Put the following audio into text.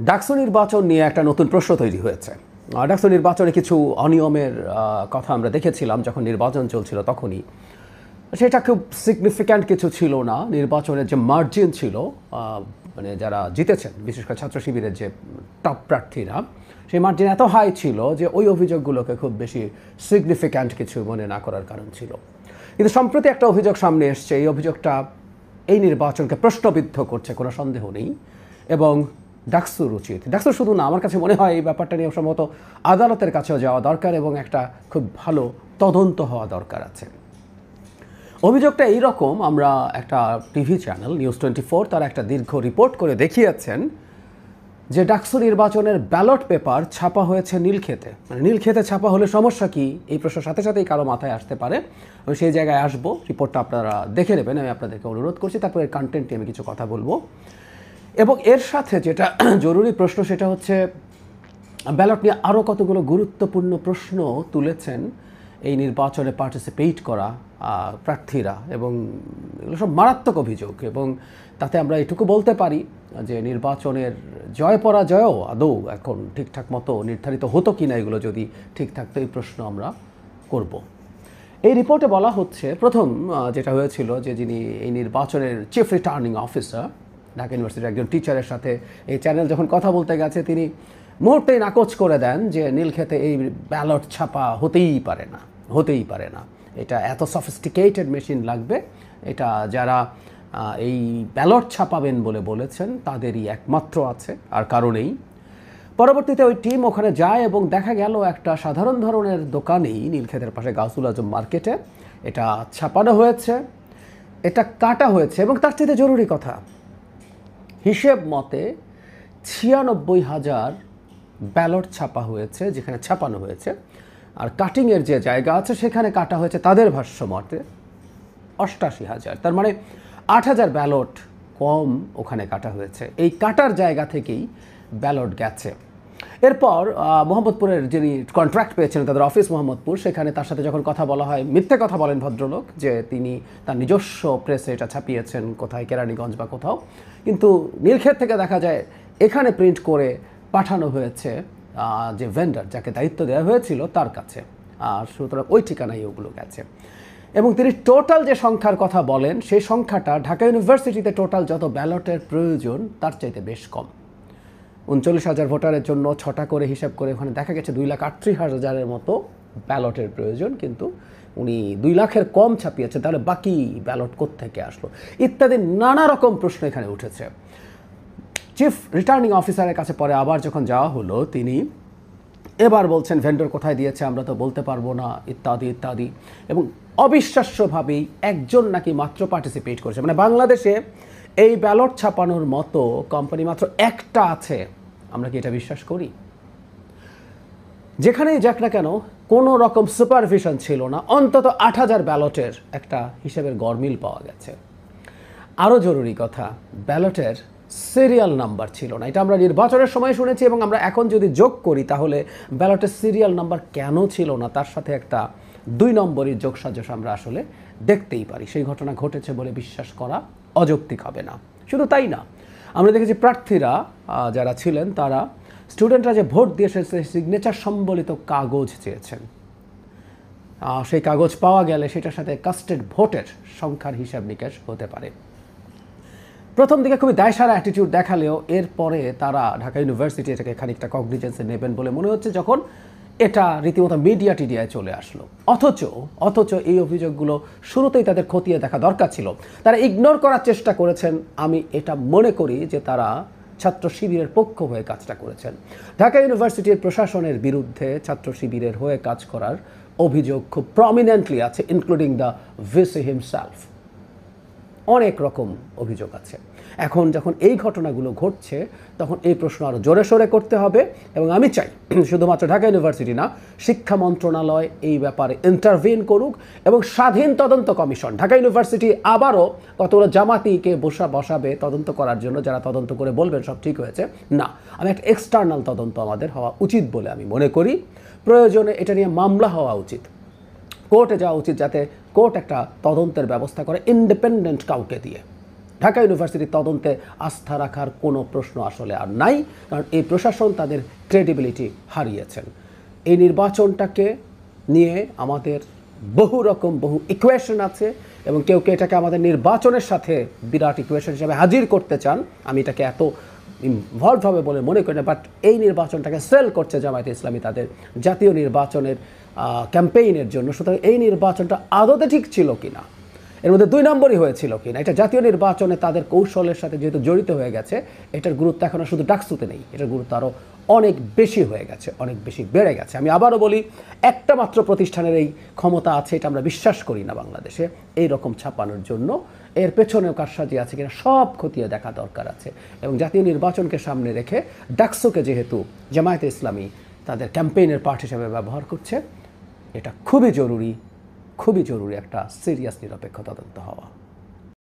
ডাকসু নির্বাচন নিয়ে একটা নতুন প্রশ্ন তৈরি হয়েছে। ডাকসু নির্বাচনে কিছু অনিয়মের কথা আমরা দেখেছিলাম যখন নির্বাচন চলছিল তখনই। সেটা খুব সিগনিফিক্যান্ট কিছু ছিল না। নির্বাচনের যে মার্জিন ছিল, মানে যারা জিতেছেন বিশেষ করে ছাত্র শিবিরের যে টপ প্রার্থীরা, সেই মার্জিন এত হাই ছিল যে ওই অভিযোগগুলোকে খুব বেশি সিগনিফিক্যান্ট কিছু মনে না করার কারণ ছিল। কিন্তু সম্প্রতি একটা অভিযোগ সামনে এসছে। এই অভিযোগটা এই নির্বাচনকে প্রশ্নবিদ্ধ করছে, কোনো সন্দেহ নেই। এবং ডাকসুর উচিত, ডাকসুর শুধু না, আমার কাছে মনে হয় এই ব্যাপারটা নিয়ে সম্ভবত আদালতের কাছেও যাওয়া দরকার এবং একটা খুব ভালো তদন্ত হওয়া দরকার আছে। অভিযোগটা এইরকম, আমরা একটা টিভি চ্যানেল নিউজ 24 তারা একটা দীর্ঘ রিপোর্ট করে দেখিয়েছেন যে ডাকসু নির্বাচনের ব্যালট পেপার ছাপা হয়েছে নীলক্ষেতে। মানে নীলক্ষেতে ছাপা হলে সমস্যা কি, এই প্রশ্ন সাথে সাথেই কারো মাথায় আসতে পারে। আমি সেই জায়গায় আসবো, রিপোর্টটা আপনারা দেখে নেবেন, আমি আপনাদেরকে অনুরোধ করছি। তারপর এর কন্টেন্ট নিয়ে আমি কিছু কথা বলবো। এবং এর সাথে যেটা জরুরি প্রশ্ন সেটা হচ্ছে ব্যালট নিয়ে আরও কতগুলো গুরুত্বপূর্ণ প্রশ্ন তুলেছেন এই নির্বাচনে পার্টিসিপেট করা প্রার্থীরা, এবং এগুলো সব মারাত্মক অভিযোগ। এবং তাতে আমরা এটুকু বলতে পারি যে নির্বাচনের জয় পরাজয়ও আদৌ এখন ঠিকঠাক মতো নির্ধারিত হতো কি না, এগুলো যদি ঠিক থাকতো, এই প্রশ্ন আমরা করব। এই রিপোর্টে বলা হচ্ছে প্রথম যেটা হয়েছিল যে যিনি এই নির্বাচনের চিফ রিটার্নিং অফিসার ঢাকা ইউনিভার্সিটির একজন টিচারের সাথে এই চ্যানেল যখন কথা বলতে গেছে, তিনি মুহূর্তেই নাকচ করে দেন যে নীলক্ষেতে এই ব্যালট ছাপা হতেই পারে না। এটা এত সফিস্টিকেটেড মেশিন লাগবে, এটা যারা এই ব্যালট ছাপাবেন বলে বলেছেন তাদেরই একমাত্র আছে, আর কারণেই। পরবর্তীতে ওই টিম ওখানে যায় এবং দেখা গেল একটা সাধারণ ধরনের দোকানেই নীলক্ষেতের পাশে গাউসুল আজম মার্কেটে এটা ছাপানো হয়েছে, এটা কাটা হয়েছে। এবং তার চেয়ে জরুরি কথা, হিসেব মতে 96,000 ব্যালট ছাপা হয়েছে যেখানে ছাপানো হয়েছে, আর কাটিংয়ের যে জায়গা আছে সেখানে কাটা হয়েছে তাদের ভাষ্য মতে 88,000। তার মানে 8,000 ব্যালট কম ওখানে কাটা হয়েছে। এই কাটার জায়গা থেকেই ব্যালট গেছে। এরপর মোহাম্মদপুরের যিনি কন্ট্রাক্ট পেয়েছেন তাদের অফিস মোহাম্মদপুর, সেখানে তার সাথে যখন কথা বলা হয়, মিথ্যে কথা বলেন ভদ্রলোক যে তিনি তার নিজস্ব প্রেসে এটা ছাপিয়েছেন কোথায়, কেরানীগঞ্জ বা কোথাও। কিন্তু নীলক্ষেত থেকে দেখা যায় এখানে প্রিন্ট করে পাঠানো হয়েছে যে ভেন্ডার, যাকে দায়িত্ব দেওয়া হয়েছিল তার কাছে, আর সুতরাং ওই ঠিকানায় ওগুলো গেছে। এবং তিনি টোটাল যে সংখ্যার কথা বলেন সেই সংখ্যাটা ঢাকা ইউনিভার্সিটিতে টোটাল যত ব্যালটের প্রয়োজন তার চাইতে বেশ কম। 39,000 ভোটারের জন্য 6টা করে হিসাব করে ওখানে দেখা গেছে 2,38,000-এর মতো ব্যালটের প্রয়োজন, কিন্তু উনি 2 লাখের কম ছাপিয়েছেন। তাহলে বাকি ব্যালট কোত্থেকে আসলো ইত্যাদি নানা রকম প্রশ্ন এখানে উঠেছে। চিফ রিটার্নিং অফিসারের কাছে পরে আবার যখন যাওয়া হলো, তিনি এবার বলছেন ভেন্ডর কোথায় দিয়েছে আমরা তো বলতে পারবো না, ইত্যাদি ইত্যাদি। এবং অবিশ্বাস্যভাবেই একজন নাকি মাত্র পার্টিসিপেট করেছে। মানে বাংলাদেশে এই ব্যালট ছাপানোর মতো কোম্পানি মাত্র একটা আছে। আমরা কি এটা বিশ্বাস করি? যেখানেই যাক না কেন কোনো রকম সুপারভিশন ছিল না। অন্তত 8,000 ব্যালটের একটা হিসেবের গরমিল পাওয়া গেছে। আরও জরুরি কথা, ব্যালটের সিরিয়াল নাম্বার ছিল না। এটা আমরা নির্বাচনের সময় শুনেছি, এবং আমরা এখন যদি যোগ করি তাহলে ব্যালটের সিরিয়াল নাম্বার কেন ছিল না তার সাথে একটা 2 নম্বরের যোগসাজশ আমরা আসলে দেখতেই পারি। সেই ঘটনা ঘটেছে বলে বিশ্বাস করা অযৌক্তিক হবে না। শুধু তাই না, আমরা দেখেছি প্রার্থীরা যারা ছিলেন তারা, স্টুডেন্টরা যে ভোট দিয়ে এসেছে সিগনেচার সম্বলিত কাগজ চেয়েছেন। সেই কাগজ পাওয়া গেলে সেটার সাথে কাস্টেড ভোটের সংখ্যার হিসাব নিকাশ হতে পারে। প্রথম দিকে খুবই দায়সারা অ্যাটিটিউড দেখালেও এরপরে তারা ঢাকা ইউনিভার্সিটি এটাকে খানিকটা কগনিজেন্সে নেবেন বলে মনে হচ্ছে যখন এটা রীতিমতো মিডিয়ায় চলে আসলো। অথচ এই অভিযোগগুলো শুরুতেই তাদের খতিয়ে দেখা দরকার ছিল। তারা ইগনোর করার চেষ্টা করেছেন। আমি এটা মনে করি যে তারা ছাত্র শিবিরের পক্ষ হয়ে কাজটা করেছেন। ঢাকা ইউনিভার্সিটির প্রশাসনের বিরুদ্ধে ছাত্র শিবিরের হয়ে কাজ করার অভিযোগ খুব প্রমিনেন্টলি আছে, ইনক্লুডিং দ্য ভিসি হিমসেলফ। অনেক রকম অভিযোগ আছে। এখন যখন এই ঘটনাগুলো ঘটছে তখন এই প্রশ্ন আরও জোরে সোরে করতে হবে। এবং আমি চাই শুধুমাত্র ঢাকা ইউনিভার্সিটি না, শিক্ষা মন্ত্রণালয় এই ব্যাপারে ইন্টারভিন করুক, এবং স্বাধীন তদন্ত কমিশন। ঢাকা ইউনিভার্সিটি আবারও কতগুলো জামাতিকে বসাবে তদন্ত করার জন্য, যারা তদন্ত করে বলবেন সব ঠিক হয়েছে। না, আমি একটা এক্সটার্নাল তদন্ত আমাদের হওয়া উচিত বলে আমি মনে করি। প্রয়োজনে এটা নিয়ে মামলা হওয়া উচিত, কোর্টে যাওয়া উচিত, যাতে কোর্ট একটা তদন্তের ব্যবস্থা করে ইন্ডিপেন্ডেন্ট কাউকে দিয়ে। ঢাকা ইউনিভার্সিটির তদন্তে আস্থা রাখার কোনো প্রশ্ন আসলে আর নাই, কারণ এই প্রশাসন তাদের ক্রেডিবিলিটি হারিয়েছেন। এই নির্বাচনটাকে নিয়ে আমাদের বহু ইকুয়েশন আছে, এবং কেউ এটাকে আমাদের নির্বাচনের সাথে বিরাট ইকুয়েশন হিসেবে হাজির করতে চান। আমি এটাকে এত ইনভলভ হবে বলে মনে করি না, বাট এই নির্বাচনটাকে সেল করছে জামায়াতে ইসলামী তাদের জাতীয় নির্বাচনের ক্যাম্পেইনের জন্য। সুতরাং এই নির্বাচনটা আদতে ঠিক ছিল কিনা, এর মধ্যে 2 নম্বরই হয়েছিল কিনা, এটা জাতীয় নির্বাচনে তাদের কৌশলের সাথে যেহেতু জড়িত হয়ে গেছে, এটার গুরুত্ব এখন শুধু ডাকসুতে নেই, এটার গুরুত্ব আরও অনেক বেশি হয়ে গেছে, অনেক বেশি বেড়ে গেছে। আমি আবারও বলি, একটা মাত্র প্রতিষ্ঠানের এই ক্ষমতা আছে এটা আমরা বিশ্বাস করি না বাংলাদেশে এই রকম ছাপানোর জন্য। এর পেছনেও কারসাজি আছে কিনা সব খতিয়ে দেখা দরকার আছে। এবং জাতীয় নির্বাচনকে সামনে রেখে ডাকসুকে যেহেতু জামায়াতে ইসলামী তাদের ক্যাম্পেইনের পার্ট হিসেবে ব্যবহার করছে, এটা খুবই জরুরি একটা সিরিয়াস নিরপেক্ষ তদন্ত হওয়া।